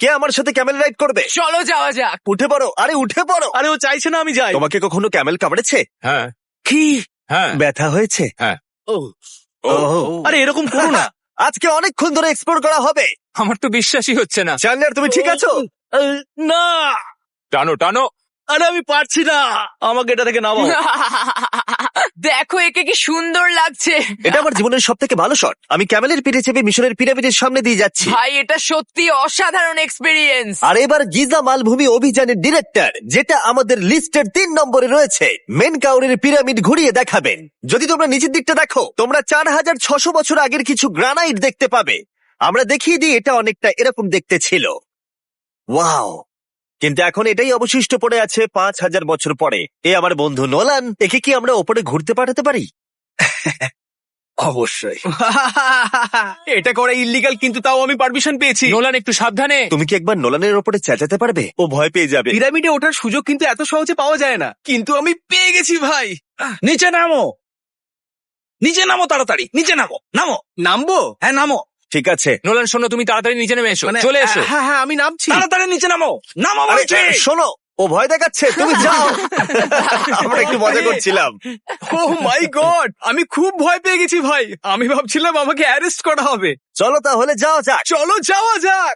কে আমার সাথে Camel ride করবে? চলো যাওয়া যাক। উঠে পড়ো, আরে উঠে পড়ো। আরে ও চাইছে না আমি যাই। তোমাকে কখনো ক্যামেল কামড়েছে? হ্যাঁ কি হ্যাঁ ব্যথা হয়েছে? হ্যাঁ। ও আরে এরকম করো না। আজকে অনেকক্ষণ ধরে এক্সপ্লোর করা হবে। আমার তো বিশ্বাসই হচ্ছে না। জানলার তুমি ঠিক আছো? না, টানো টানো। আরে আমি পারছি না, আমাকে এটা থেকে নামাও। দেখো একে কি সুন্দর লাগছে। এটা আমার জীবনের সব থেকে ভালো শট। আমি ক্যামেলের পিঠে চেপে মিশরের পিরামিডের সামনে দিয়ে যাচ্ছি। ভাই এটা সত্যি অসাধারণ এক্সপিরিয়েন্স। আর এবার গিজা মালভূমি অভিযানের ডিরেক্টর, যেটা আমাদের লিস্টের 3 নম্বরে রয়েছে, মেনকাউরের পিরামিড ঘুরিয়ে দেখাবেন। যদি তোমরা নিচের দিকটা দেখো, তোমরা 4600 বছর আগের কিছু গ্রানাইট দেখতে পাবে। আমরা দেখিয়ে দিই, এটা অনেকটা এরকম দেখতে ছিল। ওয়াও! কিন্তু এখন এটাই অবশিষ্ট পড়ে আছে 5000 বছর পরে। এ আমার বন্ধু নোলান, একে কি আমরা ওপরে ঘুরতে পাঠাতে পারি? অবশ্যই। এটা করা ইল্লিগাল, কিন্তু তাও আমি পারমিশন পেয়েছি। নোলান একটু সাবধানে। তুমি কি একবার নোলানের ওপরে চেঁচাতে পারবে? ও ভয় পেয়ে যাবে। পিরামিডে ওঠার সুযোগ কিন্তু এত সহজে পাওয়া যায় না, কিন্তু আমি পেয়ে গেছি ভাই। নিচে নামো, নিচে নামো, তাড়াতাড়ি নিচে নামো। নামো, নামবো? হ্যাঁ নামো। ঠিক আছে। নোলান শোনো, তুমি তাড়াতাড়ি নিচে নেমে এসো। চলে এসো। হ্যাঁ হ্যাঁ আমি নামছি। তাড়াতাড়ি নিচে নামো, নামো আরে বলছি। শোনো, ও ভয় দেখাচ্ছে, তুমি যাও। আমরা একটু মজা করছিলাম। ও মাই গড, আমি খুব ভয় পেয়ে গেছি ভাই। আমি ভাবছিলাম আমাকে অ্যারেস্ট করা হবে। চলো তাহলে যাওয়া যাক। চলো যাওয়া যাক।